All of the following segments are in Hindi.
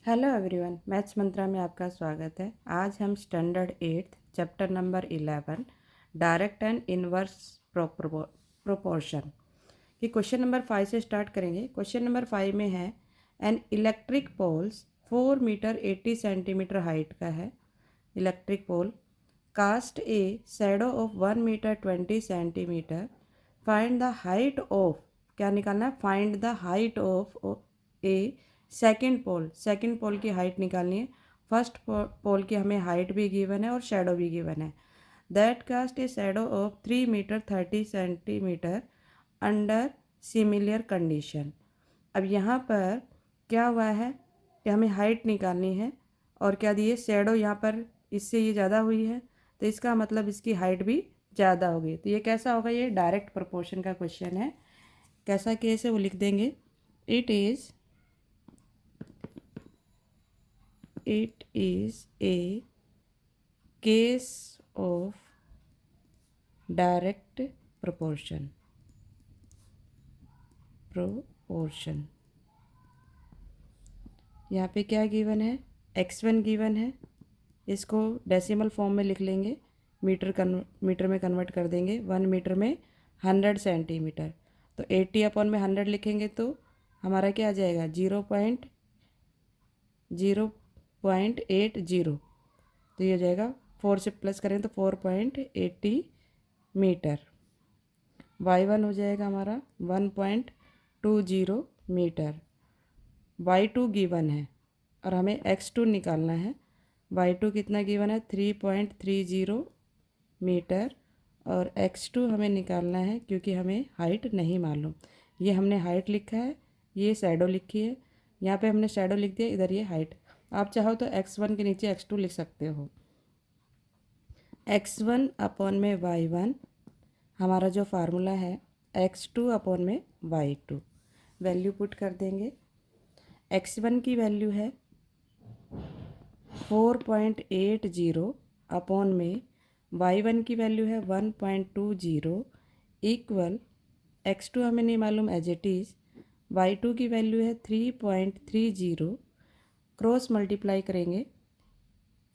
हेलो एवरीवन, मैथ्स मंत्रा में आपका स्वागत है। आज हम standard 8 chapter number 11 direct and inverse proportion की क्वेश्चन नंबर 5 से स्टार्ट करेंगे। क्वेश्चन नंबर 5 में है an electric poles 4 metre 80 centimetre height का है। Electric pole cast a shadow of 1 metre 20 centimetre. Find the height of, क्या निकालना है, find the height of a second pole की हाइट निकालनी है। फर्स्ट पोल की हमें हाइट भी गिवन है और शेडो भी गिवन है। That cast a shadow of 3 metre 30 centimetre under similar condition. अब यहाँ पर क्या हुआ है कि हमें हाइट निकालनी है और क्या दिए, शेडो यहाँ पर इससे ये ज़्यादा हुई है, तो इसका मतलब इसकी हाइट भी ज़्यादा होगी। तो ये कैसा होगा, ये डायरेक्ट प्रोपोर्शन का क्वेश्चन है। कैसा केस है वो लिख देंगे। It is a case of direct proportion. यहाँ पे क्या गिवन है, x1 गिवन है। इसको डेसिमल फॉर्म में लिख लेंगे, मीटर में कन्वर्ट कर देंगे। 1 मीटर में 100 सेंटीमीटर, तो 80/100 लिखेंगे तो हमारा क्या आ जाएगा, 0.80। तो ये हो जाएगा, 4 से प्लस करें तो 4.80 मीटर। y1 हो जाएगा हमारा 1.20 मीटर। y2 गिवन है और हमें x2 निकालना है। y2 कितना गिवन है, 3.30 मीटर, और x2 हमें निकालना है क्योंकि हमें हाइट नहीं मालूम। ये हमने हाइट लिखा है, ये शैडो लिखी है, यहाँ पे हमने शैडो लिख दिया, इधर ये हाइट। आप चाहो तो x1 के नीचे x2 लिख सकते हो। x1/y1 हमारा जो फार्मूला है, x2/y2 वैल्यू पुट कर देंगे। x1 की वैल्यू है 4.80 अपॉन में y1 की वैल्यू है 1.20 इक्वल x2 हमें नहीं मालूम एज इट इज़, y2 की वैल्यू है 3.30। क्रॉस मल्टीप्लाई करेंगे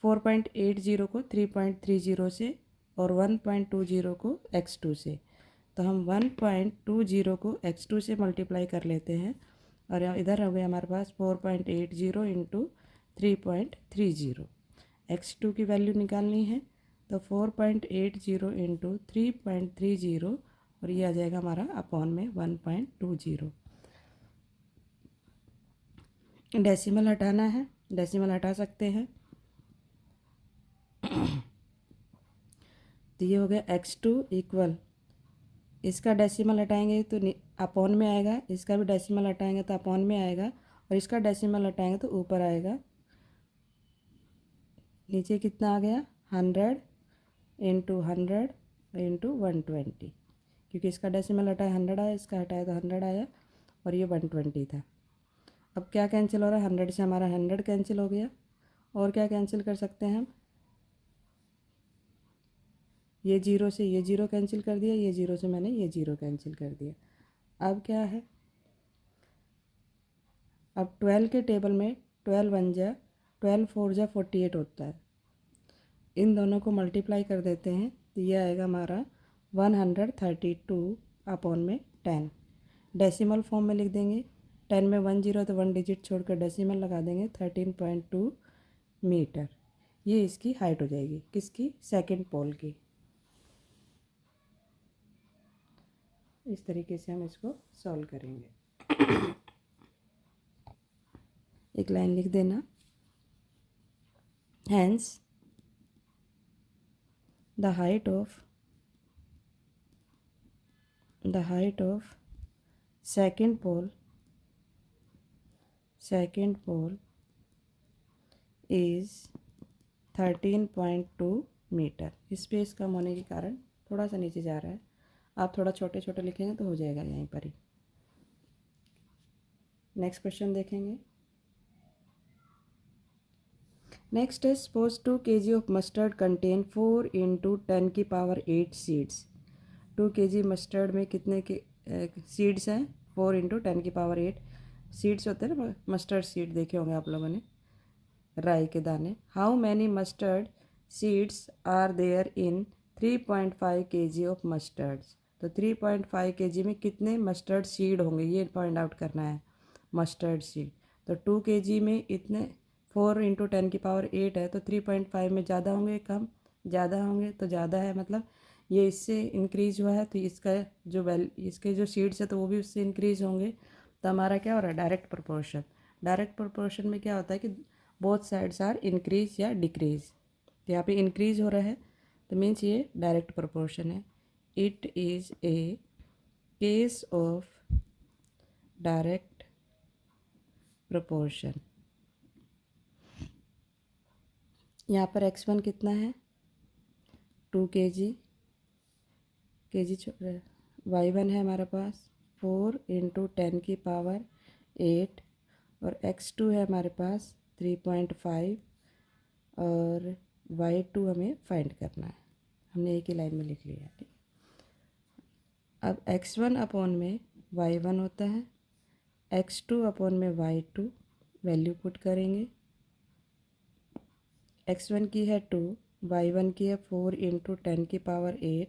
4.80 को 3.30 से और 1.20 को x2 से, तो हम 1.20 को x2 से मल्टीप्लाई कर लेते हैं और इधर हो गया हमारे पास 4.80 इंटू 3.30। x2 की वैल्यू निकालनी है तो 4.80 इंटू 3.30 और ये आ जाएगा हमारा अपॉन में 1.20। डेसिमल हटाना है, डेसिमल हटा सकते हैं। तो ये हो गया x2 इक्वल, इसका डेसिमल हटाएंगे तो अपॉन में आएगा, इसका भी डेसिमल हटाएंगे तो अपॉन में आएगा, और इसका डेसिमल हटाएंगे तो ऊपर आएगा। नीचे कितना आ गया, 100 इंटू 100 इंटू 120, क्योंकि इसका डेसिमल हटाया 100 आया, इसका हटाया तो 100 आया, और ये 120 था। अब क्या कैंसिल हो रहा है, 100 से हमारा 100 कैंसिल हो गया, और क्या कैंसिल कर सकते हैं हम, ये जीरो से ये जीरो कैंसिल कर दिया, ये जीरो से मैंने ये जीरो कैंसिल कर दिया। अब क्या है, अब 12 के टेबल में 12 1 जा 12 4 जा 48 होता है। इन दोनों को मल्टीप्लाई कर देते हैं तो ये आएगा हमारा 132 अपॉन में 10। डेसिमल फॉर्म में लिख देंगे, 10 में 1 0 तो 1 डिजिट छोड़कर डेसिमल लगा देंगे, 13.2 मीटर। ये इसकी हाइट हो जाएगी, किसकी, सेकंड पोल की। इस तरीके से हम इसको सॉल्व करेंगे। एक लाइन लिख देना, hence the height of second pole is 13.2 metre. Space कम होने के कारण थोड़ा सा नीचे जा रहा है, आप थोड़ा छोटे छोटे लिखेंगे तो हो जाएगा यहीं पर ही। नेक्स्ट क्वेश्चन देखेंगे। नेक्स्ट है, suppose 2 kg of mustard contain 4 into 10 की पावर 8 सीड्स। 2 kg मस्टर्ड में कितने के सीड्स हैं, 4 इंटू 10 की पावर 8 सीड्स होते हैं ना, मस्टर्ड सीड देखे होंगे आप लोगों ने। राई के दाने। How many mustard seeds are there in 3.5 kg of mustards. तो 3.5 kg में कितने मस्टर्ड सीड होंगे ये पॉइंट आउट करना है। मस्टर्ड सीड तो 2 kg में इतने 4 × 10⁸ है, तो 3.5 में ज़्यादा होंगे कम, ज़्यादा होंगे तो ज़्यादा है, मतलब ये इससे इंक्रीज़ हुआ है तो इसका जो इसके जो सीड्स है तो वो भी उससे इंक्रीज़ होंगे। तो हमारा क्या हो रहा है, डायरेक्ट प्रोपोर्शन। डायरेक्ट प्रोपोर्शन में क्या होता है कि बोथ साइड्स आर इंक्रीज या डिक्रीज। तो यहाँ पे इंक्रीज हो रहा है तो मीन्स ये डायरेक्ट प्रोपोर्शन है। It is a case of direct proportion. यहाँ पर x1 कितना है 2 kg, y1 है हमारे पास 4 × 10⁸ और x2 है हमारे पास 3.5 और y2 हमें फाइंड करना है। हमने एक ही लाइन में लिख लिया। ठीक, अब x1 अपॉन में y1 होता है, x2 अपॉन में y2 वैल्यू पुट करेंगे। x1 की है 2, y1 की है 4 × 10⁸,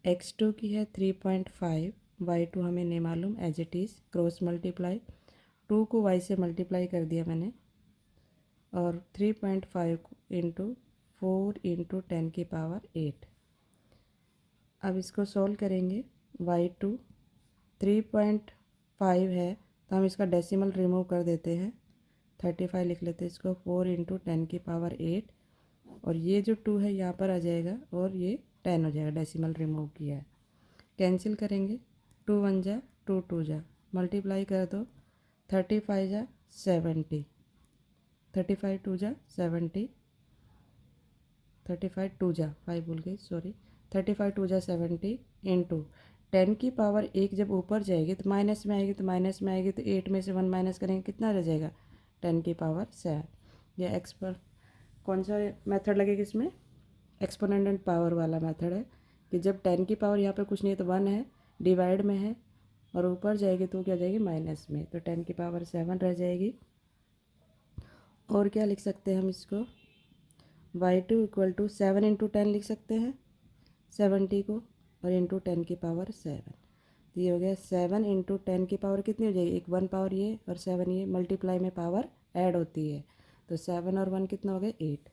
x2 की है 3.5, y2 हमें नहीं मालूम, as it is cross multiply 2 को y से मल्टीप्लाई कर दिया मैंने और 3.5 × 4 × 10⁸। अब इसको सॉल्व करेंगे। y2 3.5 है तो हम इसका डेसिमल रिमूव कर देते हैं, 35 लिख लेते हैं इसको, 4 × 10⁸ और ये जो 2 है यहाँ पर आ जाएगा और ये 10 हो जाएगा, डेसिमल रिमूव किया है। कैंसिल करेंगे, 2 1 जा 2 2 जा, मल्टीप्लाई कर दो, 35 जा 70, 35 2 जा 70, 35 2 जा 5 भूल गई सॉरी, 35 2 जा 70 इंटू 10⁸ जब ऊपर जाएगी तो माइनस में आएगी, तो माइनस में आएगी तो 8 में से 1 माइनस करेंगे कितना रह जाएगा 10⁻7। यह एक्स पर कौन सा मेथड लगेगा इसमें, एक्सपोनेंट पावर वाला मेथड है कि जब 10 की पावर यहाँ पे कुछ नहीं है तो 1 है, डिवाइड में है और ऊपर जाएगी तो क्या जाएगी माइनस में, तो 10⁻7 रह जाएगी। और क्या लिख सकते हैं हम इसको, y2 = 7 × 10 लिख सकते हैं 70 को और इंटू 10⁻7। तो ये हो गया 7 × 10 की पावर कितनी हो जाएगी, एक 1 पावर ये और 7 ये, मल्टीप्लाई में पावर ऐड होती है तो 7 और 1 कितना हो गया 8।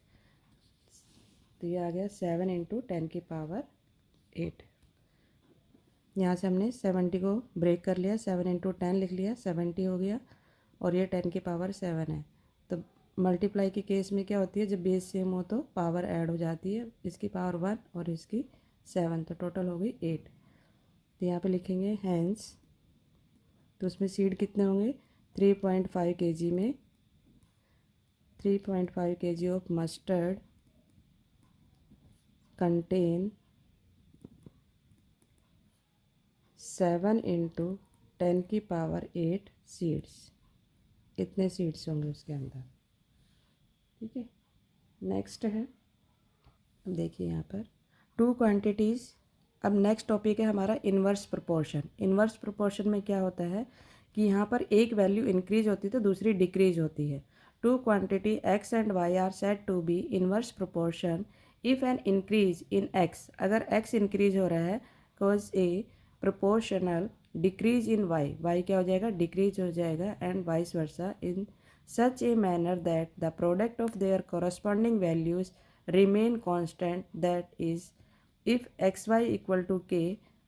तो ये आ गया 7 × 10⁸। यहाँ से हमने 70 को ब्रेक कर लिया, 7 × 10 लिख लिया, 70 हो गया और ये 10⁻7 है। तो मल्टीप्लाई के केस में क्या होती है, जब बेस सेम हो तो पावर ऐड हो जाती है, इसकी पावर 1 और इसकी 7, तो टोटल हो गई 8। तो यहाँ पे लिखेंगे हैंस, तो उसमें सीड कितने होंगे 3.5 kg में 3.5 kg of mustard contain 7 × 10⁸ seeds. इतने सीड्स होंगे उसके अंदर। ठीक है, नेक्स्ट है, अब देखिए यहाँ पर 2 क्वांटिटीज़। अब नेक्स्ट टॉपिक है हमारा इन्वर्स प्रोपोर्शन। इन्वर्स प्रोपोर्शन में क्या होता है कि यहाँ पर एक वैल्यू इंक्रीज होती है तो दूसरी डिक्रीज होती है। 2 quantity x and y are said to be inverse proportion if an increase in x, अगर x इंक्रीज हो रहा है cause a proportional decrease in y क्या हो जाएगा डिक्रीज हो जाएगा, and vice versa in such a manner that the product of their corresponding values remain constant, that is if xy = k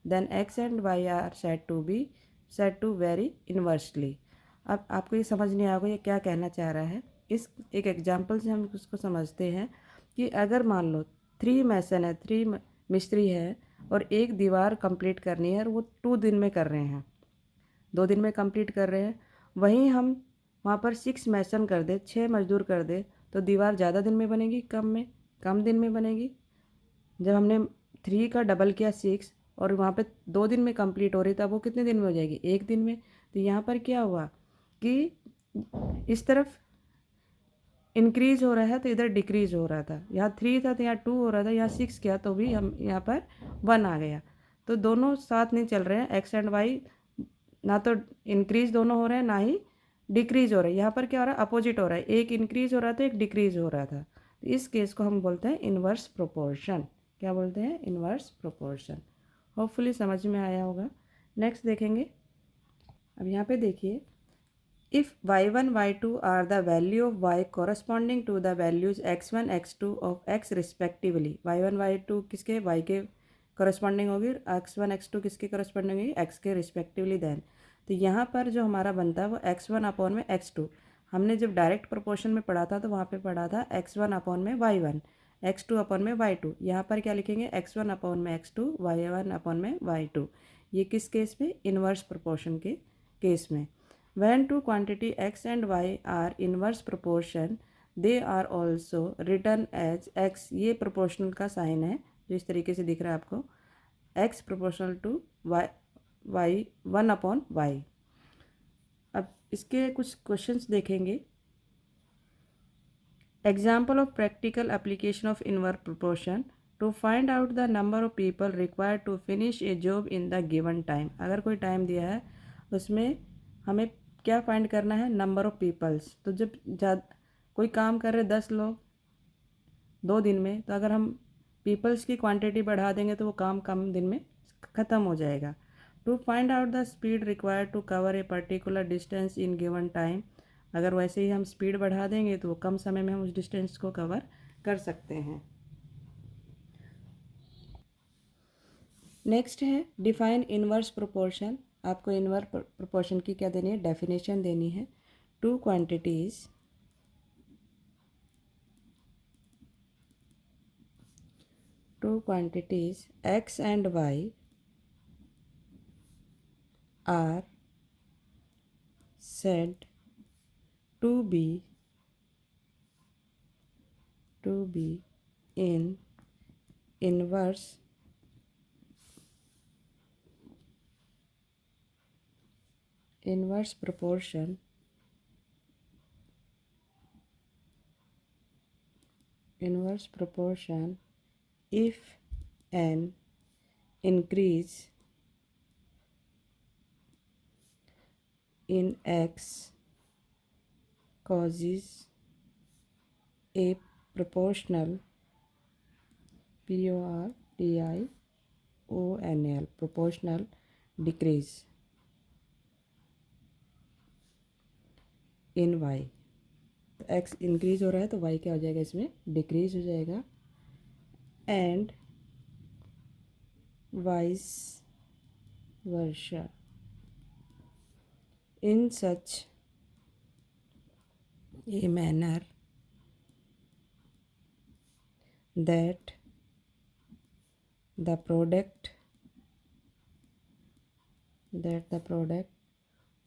then x and y are said to vary inversely। अब आपको ये समझ नहीं आएगा ये क्या कहना चाह रहा है। इस एक एग्जांपल से हम उसको समझते हैं कि अगर मान लो 3 मैसन है, 3 मिस्त्री है और एक दीवार कंप्लीट करनी है और वो 2 दिन में कर रहे हैं, 2 दिन में कंप्लीट कर रहे हैं, वहीं हम वहाँ पर 6 मैसन कर दे, 6 मजदूर कर दे, तो दीवार ज़्यादा दिन में बनेगी कम दिन में बनेगी। जब हमने 3 का डबल किया 6 और वहाँ पे 2 दिन में कंप्लीट हो रही तब वो कितने दिन में हो जाएगी 1 दिन में। तो यहाँ पर क्या हुआ कि इस तरफ इंक्रीज हो रहा है तो इधर डिक्रीज हो रहा था, यहाँ 3 था तो यहाँ 2 हो रहा था, यहाँ 6 किया तो भी हम यहाँ पर 1 आ गया। तो दोनों साथ नहीं चल रहे हैं, एक्स एंड वाई ना तो इंक्रीज दोनों हो रहे हैं ना ही डिक्रीज हो रहा है, यहाँ पर क्या हो रहा है, अपोजिट हो रहा है, एक इंक्रीज हो रहा था एक डिक्रीज हो रहा था, तो इस केस को हम बोलते हैं इन्वर्स प्रोपोर्शन। क्या बोलते हैं, इन्वर्स प्रोपोर्शन। होपफुली समझ में आया होगा। नेक्स्ट देखेंगे। अब यहाँ पे देखिए, if y1 y2 are the value of y corresponding to the values x1 x2 of x respectively, y1 y2 किसके, y के corresponding होगी, x1 x2 किसके corresponding होगी, x के respectively, then तो यहाँ पर जो हमारा बनता है वो x1 अपॉन में x2, हमने जब डायरेक्ट प्रोपोर्शन में पढ़ा था तो वहाँ पे पढ़ा था x1 अपॉन में y1, x2 अपॉन में y2, यहाँ पर क्या लिखेंगे, x1 अपॉन में x2, y1 अपॉन में y2। ये किस केस में, इन्वर्स प्रोपोर्शन के केस में। When two quantity x and y are inverse proportion, they are also written as x, ये proportional का साइन है जो इस तरीके से दिख रहा है आपको, x proportional to y, y 1 upon y। अब इसके कुछ क्वेश्चंस देखेंगे। Example of practical application of inverse proportion, to find out the number of people required to finish a job in the given time। अगर कोई टाइम दिया है उसमें हमें क्या फाइंड करना है, नंबर ऑफ़ पीपल्स। तो जब कोई काम कर रहे 10 लोग 2 दिन में, तो अगर हम पीपल्स की क्वांटिटी बढ़ा देंगे तो वो काम कम दिन में ख़त्म हो जाएगा। To find out the speed required to cover a particular distance in given time, अगर वैसे ही हम स्पीड बढ़ा देंगे तो वो कम समय में हम उस डिस्टेंस को कवर कर सकते हैं। नेक्स्ट है डिफाइन इन्वर्स प्रोपोर्शन। आपको इन्वर्स प्रोपोर्शन की क्या देनी है, डेफिनेशन देनी है। Two quantities x and y are said to be in inverse proportion if an increase in x causes a proportional proportional decrease in y। तो x इंक्रीज हो रहा है तो y क्या हो जाएगा, इसमें डिक्रीज हो जाएगा। And vice versa, in such a manner that the product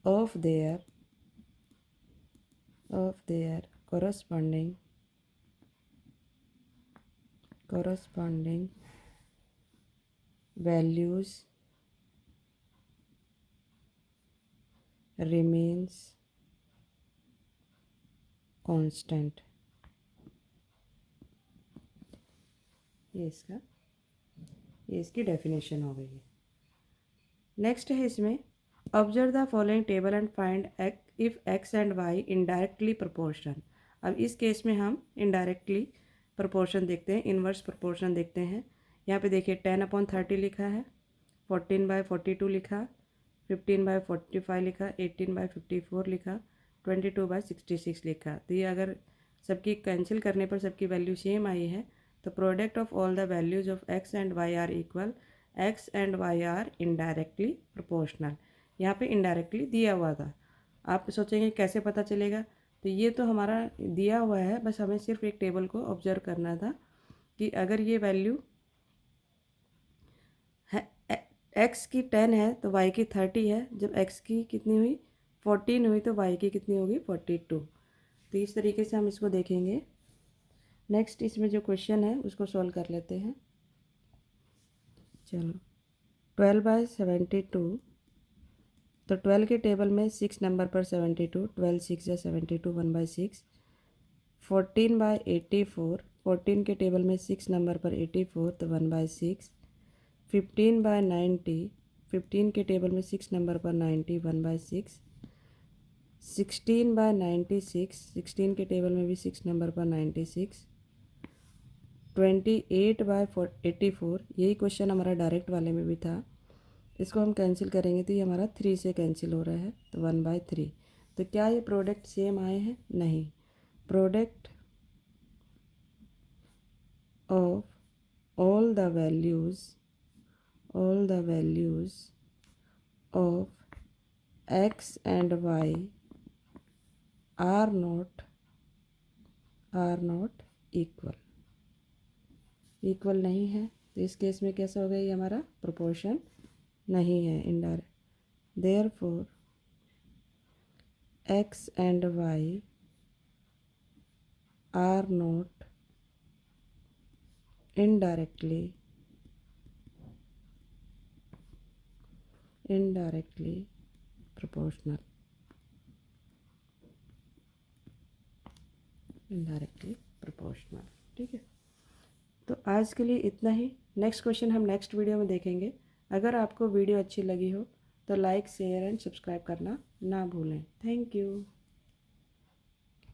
of their corresponding values remains constant। ये इसकी डेफिनेशन हो गई है। नेक्स्ट है इसमें, observe the following table and find if x and y indirectly proportion. अब इस केस में हम इनडायरेक्टली प्रोपोर्शन देखते हैं, इन्वर्स प्रोपोर्शन देखते हैं। यहाँ पे देखिए 10/30 लिखा है, 14/42 लिखा, 15/45 लिखा, 18/54 लिखा, 22/66 लिखा। तो ये अगर सबकी कैंसिल करने पर सबकी वैल्यू सेम आई है तो product of all the values of x and y are equal, x and y are indirectly proportional. यहाँ पे इनडायरेक्टली दिया हुआ था, आप सोचेंगे कैसे पता चलेगा, तो ये तो हमारा दिया हुआ है, बस हमें सिर्फ एक टेबल को ऑब्जर्व करना था कि अगर ये वैल्यू है एक्स की 10 है तो वाई की 30 है, जब एक्स की कितनी हुई 14 हुई तो वाई की कितनी होगी 42। तो इस तरीके से हम इसको देखेंगे। नेक्स्ट इसमें जो क्वेश्चन है उसको सॉल्व कर लेते हैं। चलो 12/72, तो 12 के टेबल में 6 नंबर पर 72, 12 6 या 72, 1/6। 14/84, 14 के टेबल में 6 नंबर पर 84 तो 1/6। 15/90, 15 के टेबल में 6 नंबर पर 90, 1/6। 16/96, 16 के टेबल में भी 6 नंबर पर 96, 28/84, यही क्वेश्चन हमारा डायरेक्ट वाले में भी था। इसको हम कैंसिल करेंगे तो ये हमारा 3 से कैंसिल हो रहा है, तो 1/3। तो क्या ये प्रोडक्ट सेम आए हैं? नहीं। Product of all the values of x and y are not equal नहीं है। तो इस केस में कैसा हो गया? ये हमारा प्रोपोर्शन नहीं है, indirect. Therefore x and y are not indirectly proportional, ठीक है। तो आज के लिए इतना ही। नेक्स्ट क्वेश्चन हम नेक्स्ट वीडियो में देखेंगे। अगर आपको वीडियो अच्छी लगी हो तो लाइक, शेयर एंड सब्सक्राइब करना ना भूलें। Thank you.